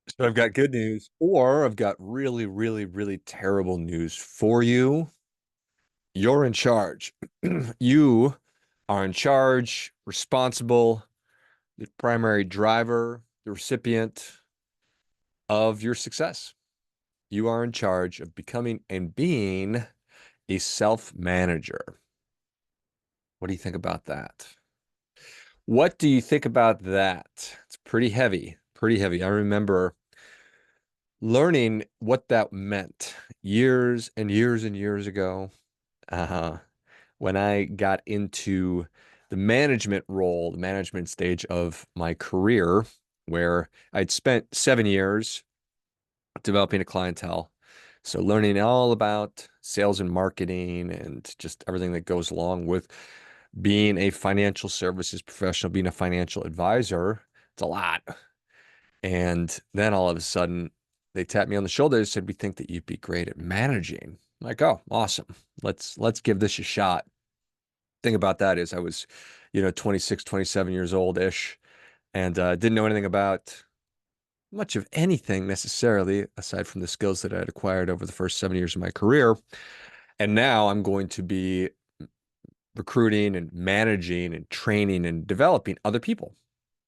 So I've got good news, or I've got really, really, really terrible news for you. You're in charge. You are in charge, responsible, the primary driver, the recipient of your success. You are in charge of becoming and being a self-manager. What do you think about that? What do you think about that? It's pretty heavy, pretty heavy. I remember learning what that meant years and years and years ago, uh, when I got into the management role, the management stage of my career, where I'd spent 7 years developing a clientele. So learning all about sales and marketing and just everything that goes along with being a financial services professional, being a financial advisor. It's a lot. And then all of a sudden, they tapped me on the shoulder and said, "We think that you'd be great at managing." I'm like, "Oh, awesome. Let's give this a shot." Thing about that is I was, 26, 27 years old-ish, and didn't know anything about much of anything necessarily, aside from the skills that I had acquired over the first 7 years of my career. And now I'm going to be recruiting and managing and training and developing other people.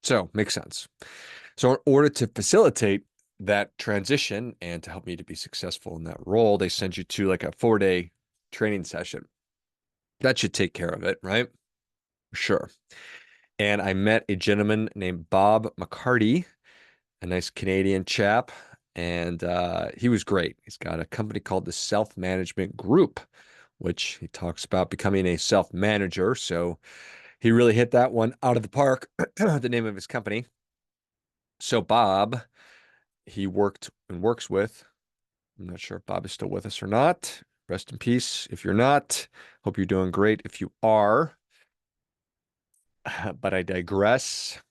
So makes sense. So in order to facilitate that transition and to help me to be successful in that role, they send you to like a 4-day training session. That should take care of it, right? Sure. And I met a gentleman named Bob McCarty, a nice Canadian chap, and he was great. He's got a company called the Self Management Group, which he talks about becoming a self-manager. So he really hit that one out of the park, the name of his company. So Bob, he worked and works with, I'm not sure if Bob is still with us or not. Rest in peace if you're not. Hope you're doing great if you are. But I digress.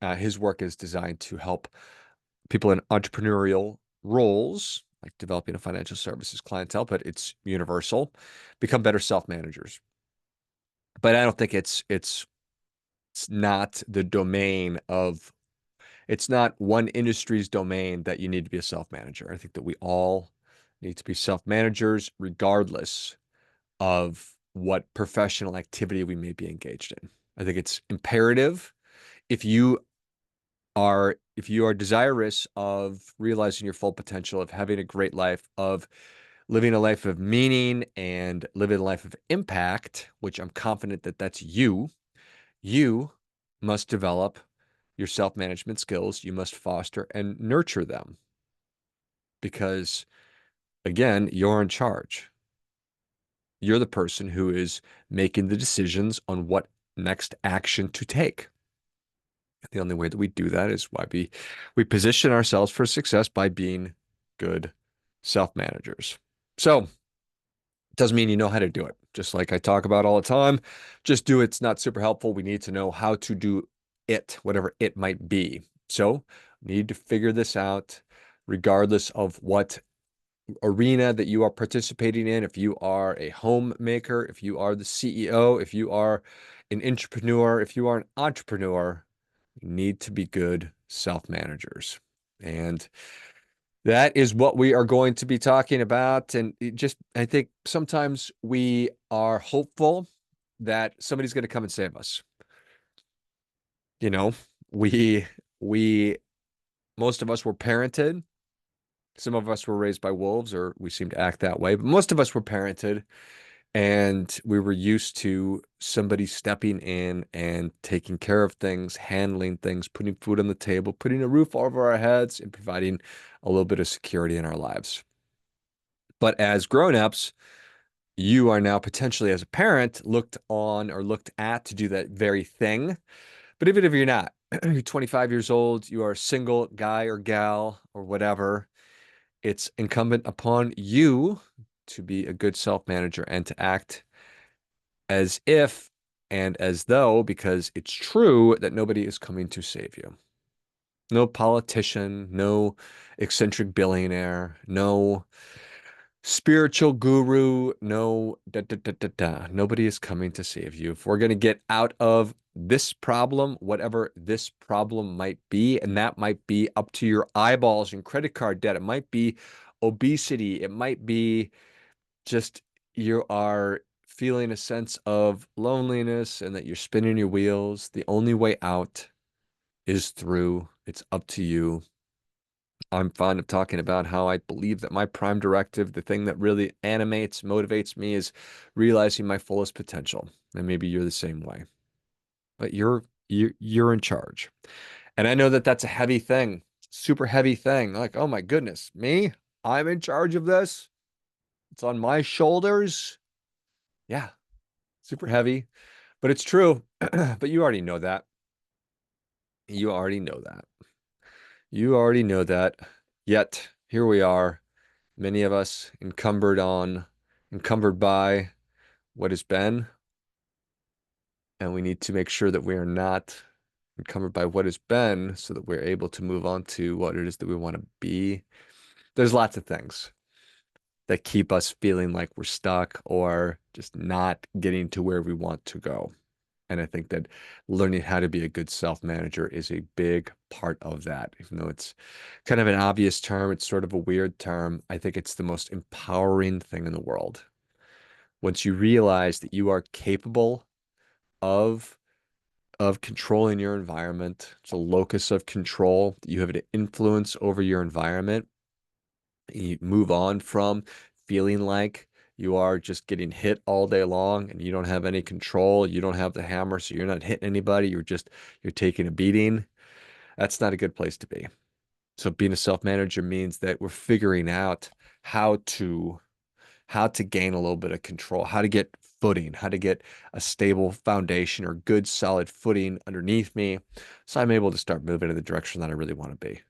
His work is designed to help people in entrepreneurial roles, like developing a financial services clientele, but it's universal, become better self-managers. But I don't think it's not the domain of it's not one industry's domain that you need to be a self-manager. I think that we all need to be self-managers regardless of what professional activity we may be engaged in. I think it's imperative if you are desirous of realizing your full potential, of having a great life, of living a life of meaning and living a life of impact, which I'm confident that that's you must develop your self-management skills. You must foster and nurture them because, again, you're in charge. You're the person who is making the decisions on what next action to take. The only way that we do that is why we position ourselves for success by being good self-managers. So, doesn't mean you know how to do it. Just like I talk about all the time, just do it's not super helpful. We need to know how to do it, whatever it might be. So, need to figure this out regardless of what arena that you are participating in. If you are a homemaker, if you are the CEO, if you are an entrepreneur, if you are an entrepreneur, you need to be good self-managers. And that is what we are going to be talking about. And I think sometimes we are hopeful that somebody's going to come and save us. You know, we, we, most of us were parented. Some of us were raised by wolves, or we seem to act that way, but most of us were parented and we were used to somebody stepping in and taking care of things, handling things, putting food on the table, putting a roof over our heads, and providing a little bit of security in our lives. But as grown-ups, you are now potentially, as a parent, looked on or looked at to do that very thing. But even if you're not, you're 25 years old, you are a single guy or gal or whatever, it's incumbent upon you to be a good self-manager and to act as if and as though, because it's true that nobody is coming to save you. No politician, no eccentric billionaire, no spiritual guru, no, nobody is coming to save you. If we're going to get out of this problem, whatever this problem might be, and that might be up to your eyeballs in credit card debt, it might be obesity, it might be just you are feeling a sense of loneliness and that you're spinning your wheels. The only way out is through. It's up to you. I'm fond of talking about how I believe that my prime directive, the thing that really animates, motivates me, is realizing my fullest potential. And maybe you're the same way, but you're in charge. And I know that that's a heavy thing, super heavy thing. Like, oh my goodness, me? I'm in charge of this. It's on my shoulders. Yeah, super heavy, but it's true. But you already know that. You already know that. You already know that. Yet here we are, many of us encumbered by what has been, and we need to make sure that we are not encumbered by what has been so that we're able to move on to what it is that we want to be. There's lots of things that keep us feeling like we're stuck or just not getting to where we want to go. And I think that learning how to be a good self-manager is a big part of that. Even though it's kind of an obvious term, it's sort of a weird term. I think it's the most empowering thing in the world. Once you realize that you are capable of controlling your environment, it's a locus of control, that you have an influence over your environment, you move on from feeling like you are just getting hit all day long and you don't have any control, you don't have the hammer, so you're not hitting anybody, you're taking a beating. That's not a good place to be. So being a self-manager means that we're figuring out how to gain a little bit of control, how to get footing, how to get a stable foundation or good solid footing underneath me so I'm able to start moving in the direction that I really want to be.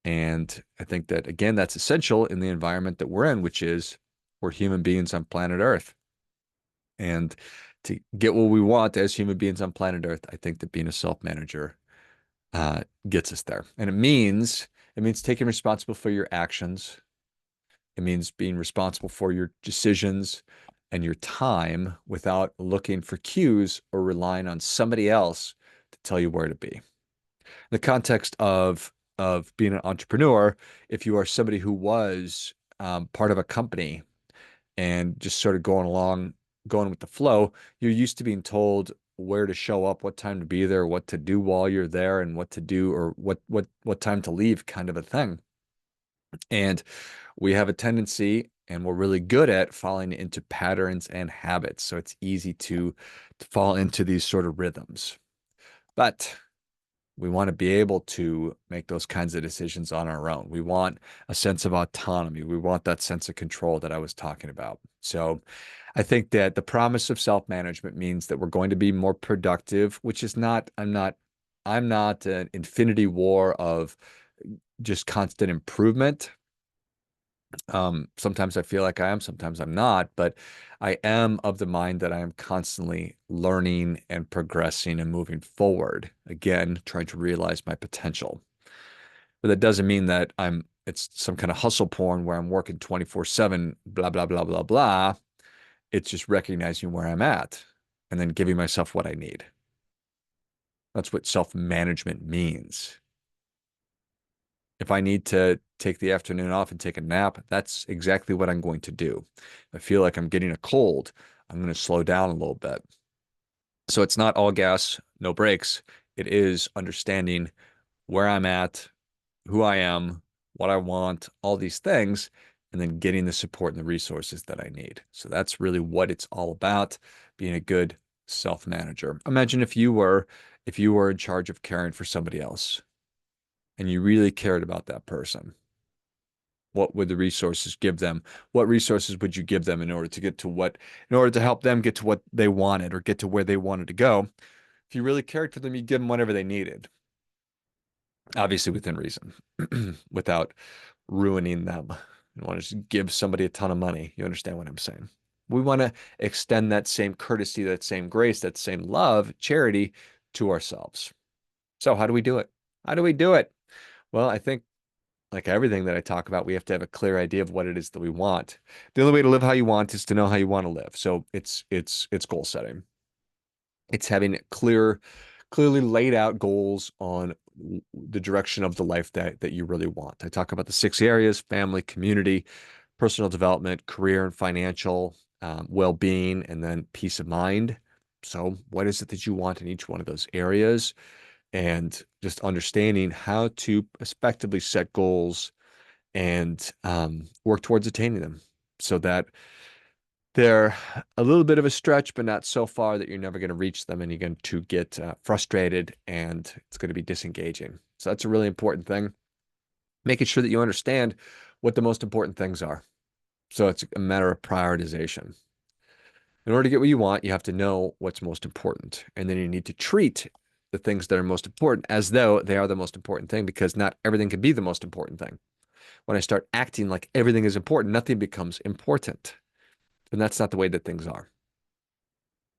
And I think that, again, that's essential in the environment that we're in, which is we're human beings on planet Earth. And to get what we want as human beings on planet Earth, I think that being a self-manager gets us there. And it means taking responsible for your actions. It means being responsible for your decisions and your time without looking for cues or relying on somebody else to tell you where to be. The context of being an entrepreneur, if you are somebody who was part of a company and just sort of going with the flow, you're used to being told where to show up, what time to be there, what to do while you're there, and what to do or what time to leave, kind of a thing. And we have a tendency, and we're really good at falling into patterns and habits. So it's easy to fall into these sort of rhythms. But we want to be able to make those kinds of decisions on our own. We want a sense of autonomy. We want that sense of control that I was talking about. So I think that the promise of self-management means that we're going to be more productive, which is not, I'm not an infinity war of just constant improvement. Sometimes I feel like I am, sometimes I'm not, but I am of the mind that I am constantly learning and progressing and moving forward. Again, trying to realize my potential. But that doesn't mean that it's some kind of hustle porn where I'm working 24/7, blah, blah, blah, blah, blah. It's just recognizing where I'm at and then giving myself what I need. That's what self-management means. If I need to take the afternoon off and take a nap, that's exactly what I'm going to do. If I feel like I'm getting a cold, I'm going to slow down a little bit. So it's not all gas, no brakes. It is understanding where I'm at, who I am, what I want, all these things, and then getting the support and the resources that I need. So that's really what it's all about, being a good self-manager. Imagine if you were in charge of caring for somebody else and you really cared about that person. What would the resources give them? What resources would you give them in order to help them get to what they wanted or get to where they wanted to go? If you really cared for them, you'd give them whatever they needed, obviously within reason, without ruining them. You want to just give somebody a ton of money. You understand what I'm saying? We want to extend that same courtesy, that same grace, that same love, charity to ourselves. So how do we do it? How do we do it? Well, I think like everything that I talk about, we have to have a clear idea of what it is that we want. The only way to live how you want is to know how you want to live. So it's goal setting. It's having clearly laid out goals on the direction of the life that you really want. I talk about the 6 areas: family, community, personal development, career and financial, well-being, and then peace of mind. So what is it that you want in each one of those areas? And just understanding how to effectively set goals and work towards attaining them so that they're a little bit of a stretch, but not so far that you're never going to reach them and you're going to get frustrated and it's going to be disengaging. So that's a really important thing. Making sure that you understand what the most important things are. So it's a matter of prioritization. In order to get what you want, you have to know what's most important. And then you need to treat the things that are most important as though they are the most important thing, because not everything can be the most important thing. When I start acting like everything is important, nothing becomes important. And that's not the way that things are.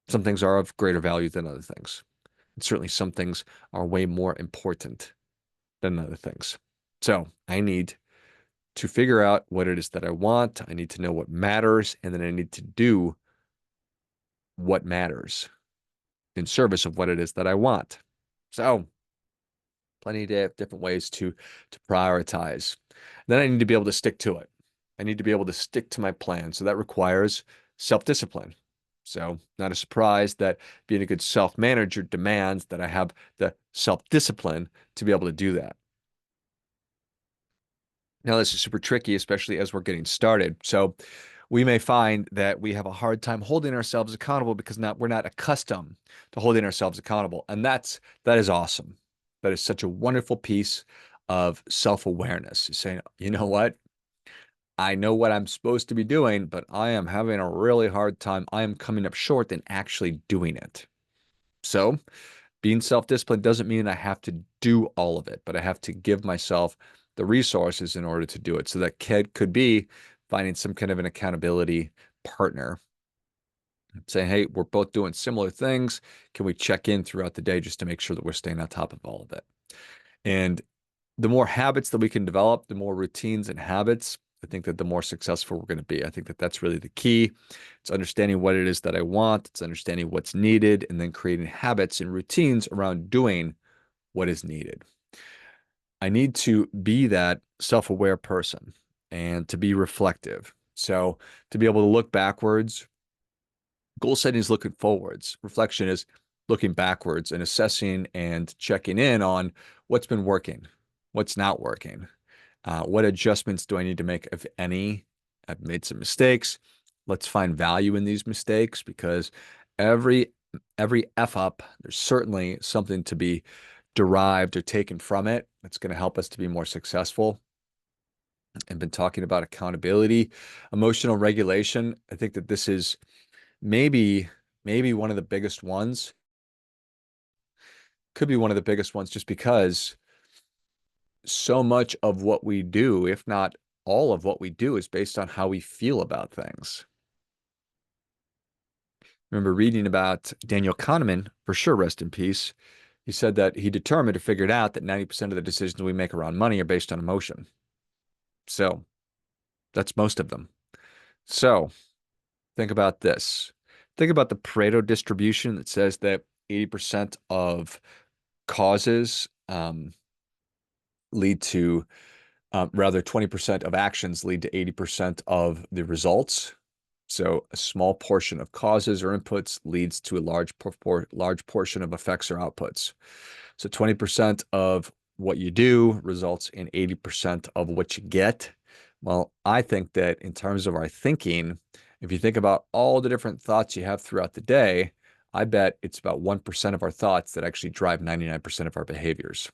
Some things are of greater value than other things. And certainly some things are way more important than other things. So I need to figure out what it is that I want. I need to know what matters, and then I need to do what matters in service of what it is that I want. So plenty of different ways to prioritize. Then I need to be able to stick to it. I need to be able to stick to my plan. So that requires self-discipline. So not a surprise that being a good self-manager demands that I have the self-discipline to be able to do that. Now, this is super tricky, especially as we're getting started. So we may find that we have a hard time holding ourselves accountable because we're not accustomed to holding ourselves accountable. And that is awesome. That is such a wonderful piece of self-awareness. Saying, you know what? I know what I'm supposed to be doing, but I am having a really hard time. I am coming up short in actually doing it. So being self-disciplined doesn't mean I have to do all of it, but I have to give myself the resources in order to do it. So that could be finding some kind of an accountability partner, saying, hey, we're both doing similar things. Can we check in throughout the day just to make sure that we're staying on top of all of it? And the more habits that we can develop, the more routines and habits, I think that the more successful we're going to be. I think that that's really the key. It's understanding what it is that I want. It's understanding what's needed, and then creating habits and routines around doing what is needed. I need to be that self-aware person and to be reflective. So to be able to look backwards, goal setting is looking forwards. Reflection is looking backwards and assessing and checking in on what's been working, what's not working, what adjustments do I need to make, if any. I've made some mistakes. Let's find value in these mistakes, because every F up, there's certainly something to be derived or taken from it that's going to help us to be more successful. I've been talking about accountability, emotional regulation. I think that this is maybe one of the biggest ones. Could be one of the biggest ones, just because so much of what we do, if not all of what we do, is based on how we feel about things. Remember reading about Daniel Kahneman, for sure, rest in peace. He said that he determined or figured out that 90% of the decisions we make around money are based on emotion. So that's most of them. So think about this. Think about the Pareto distribution that says that 80% of causes lead to, rather 20% of actions lead to 80% of the results. So a small portion of causes or inputs leads to a large portion of effects or outputs. So 20% of what you do results in 80% of what you get. Well, I think that in terms of our thinking, if you think about all the different thoughts you have throughout the day, I bet it's about 1% of our thoughts that actually drive 99% of our behaviors.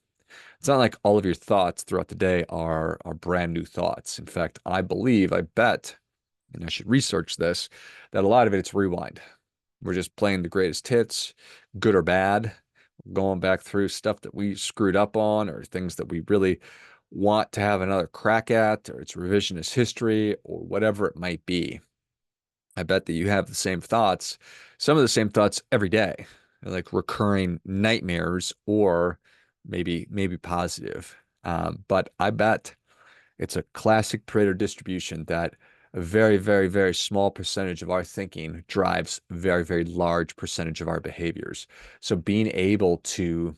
It's not like all of your thoughts throughout the day are brand new thoughts. In fact, I bet, and I should research this, that a lot of it's rewind. We're just playing the greatest hits, good or bad, going back through stuff that we screwed up on, or things that we really want to have another crack at, or it's revisionist history, or whatever it might be. I bet that you have the same thoughts, some of the same thoughts every day, like recurring nightmares, or maybe positive. But I bet It's a classic Pareto distribution that a very, very, very small percentage of our thinking drives very, very large percentage of our behaviors. So being able to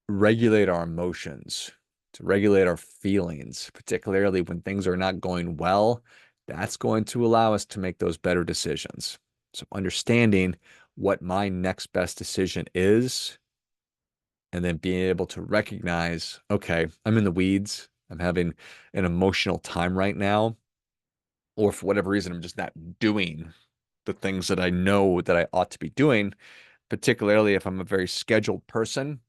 regulate our emotions, to regulate our feelings, particularly when things are not going well, that's going to allow us to make those better decisions. So understanding what my next best decision is, and then being able to recognize, okay, I'm in the weeds. I'm having an emotional time right now, or for whatever reason, I'm just not doing the things that I know that I ought to be doing, particularly if I'm a very scheduled person.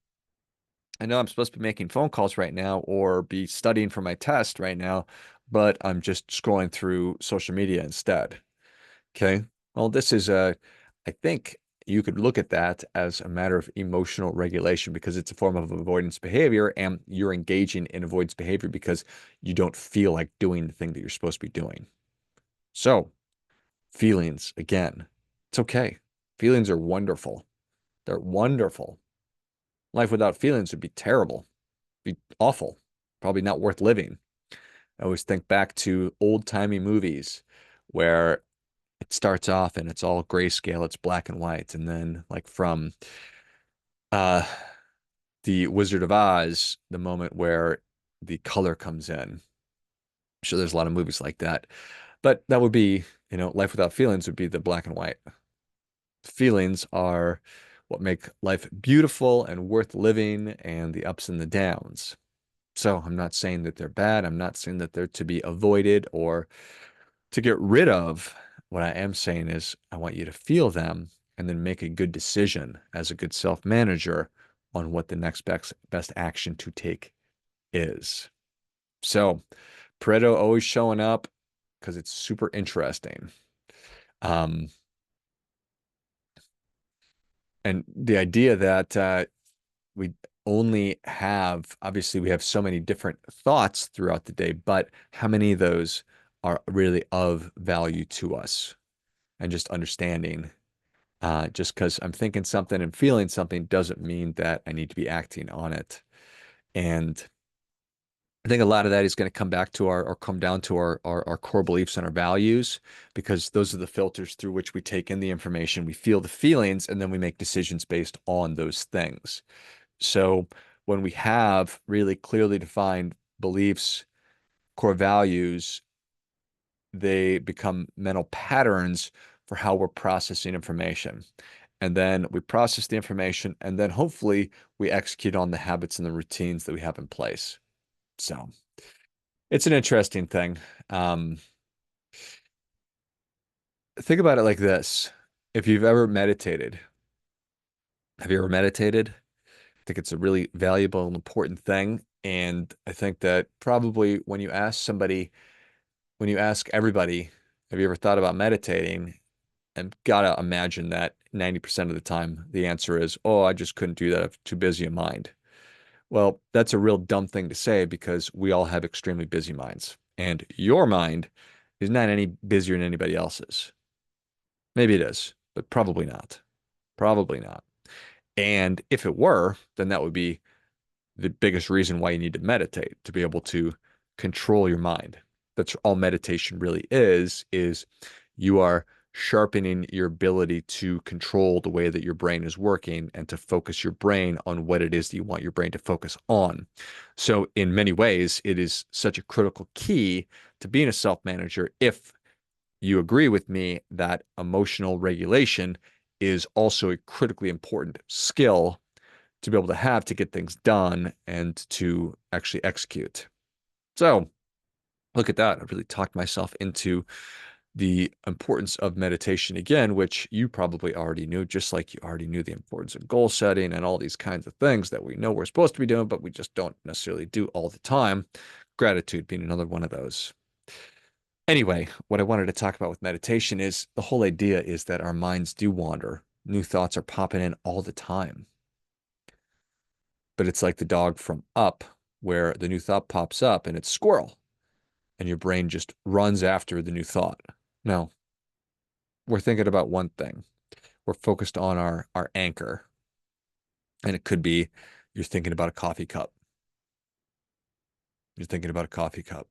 I know I'm supposed to be making phone calls right now or be studying for my test right now, but I'm just scrolling through social media instead. Okay. Well, this is I think you could look at that as a matter of emotional regulation because it's a form of avoidance behavior and you're engaging in avoidance behavior because you don't feel like doing the thing that you're supposed to be doing. So, feelings, again, it's okay. Feelings are wonderful. They're wonderful. Life without feelings would be terrible, be awful, probably not worth living. I always think back to old-timey movies where it starts off and it's all grayscale, it's black and white, and then like from uh the Wizard of Oz, the moment where the color comes in. I'm sure there's a lot of movies like that. But that would be, Life Without Feelings would be the black and white. Feelings are what make life beautiful and worth living and the ups and the downs. So I'm not saying that they're bad. I'm not saying that they're to be avoided or to get rid of. What I am saying is I want you to feel them and then make a good decision as a good self-manager on what the next best action to take is. So Pareto always showing up because it's super interesting. Um, and the idea that we only have, obviously, we have so many different thoughts throughout the day, but how many of those are really of value to us? And just understanding, just because I'm thinking something and feeling something doesn't mean that I need to be acting on it. And I think a lot of that is going to come back to or come down to our core beliefs and our values, because those are the filters through which we take in the information, we feel the feelings, and then we make decisions based on those things. So when we have really clearly defined beliefs, core values, they become mental patterns for how we're processing information. And then we process the information, and then hopefully we execute on the habits and the routines that we have in place. So it's an interesting thing. Um, think about it like this. If you've ever meditated, have you ever meditated? I think it's a really valuable and important thing. And I think that probably when you ask everybody, have you ever thought about meditating? And gotta imagine that 90% of the time the answer is, oh, I just couldn't do that. I'm too busy in mind. Well, that's a real dumb thing to say because we all have extremely busy minds. And your mind is not any busier than anybody else's. Maybe it is, but probably not. Probably not. And if it were, then that would be the biggest reason why you need to meditate, to be able to control your mind. That's all meditation really is you are sharpening your ability to control the way that your brain is working and to focus your brain on what it is that you want your brain to focus on. So in many ways, it is such a critical key to being a self-manager if you agree with me that emotional regulation is also a critically important skill to be able to have to get things done and to actually execute. So look at that. I really talked myself into the importance of meditation again, which you probably already knew, just like you already knew the importance of goal setting and all these kinds of things that we know we're supposed to be doing, but we just don't necessarily do all the time. Gratitude being another one of those. Anyway, what I wanted to talk about with meditation is the whole idea is that our minds do wander. New thoughts are popping in all the time. But it's like the dog from Up, where the new thought pops up and it's squirrel, and your brain just runs after the new thought. No, we're thinking about one thing. We're focused on our anchor. And it could be you're thinking about a coffee cup. You're thinking about a coffee cup.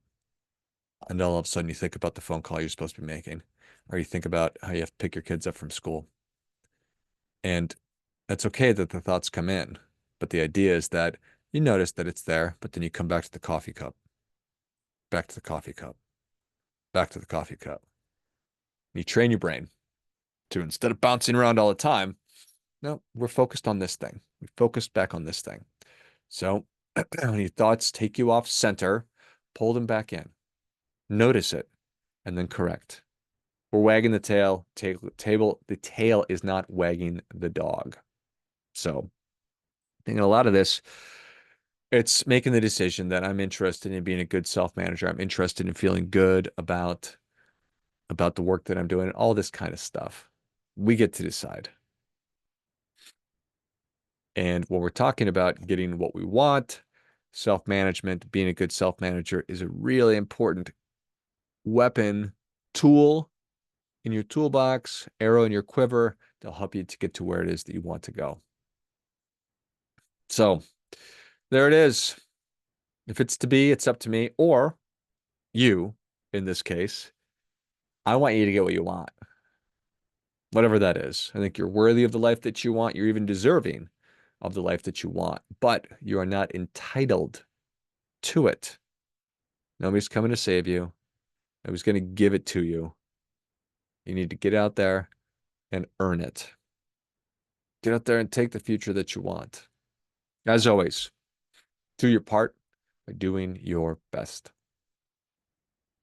And all of a sudden you think about the phone call you're supposed to be making, or you think about how you have to pick your kids up from school. And it's okay that the thoughts come in, but the idea is that you notice that it's there, but then you come back to the coffee cup, back to the coffee cup, back to the coffee cup. You train your brain to, instead of bouncing around all the time, no, we're focused on this thing. We focused back on this thing. So when your thoughts take you off center, pull them back in, notice it, and then correct. We're wagging the tail. The tail is not wagging the dog. So I think a lot of this, it's making the decision that I'm interested in being a good self-manager. I'm interested in feeling good about the work that I'm doing, all this kind of stuff. We get to decide. And when we're talking about getting what we want, self-management, being a good self-manager is a really important weapon, tool in your toolbox, arrow in your quiver that'll help you to get to where it is that you want to go. So there it is. If it's to be, it's up to me, or you in this case. I want you to get what you want, whatever that is. I think you're worthy of the life that you want. You're even deserving of the life that you want, but you are not entitled to it. Nobody's coming to save you. Nobody's going to give it to you. You need to get out there and earn it. Get out there and take the future that you want. As always, do your part by doing your best.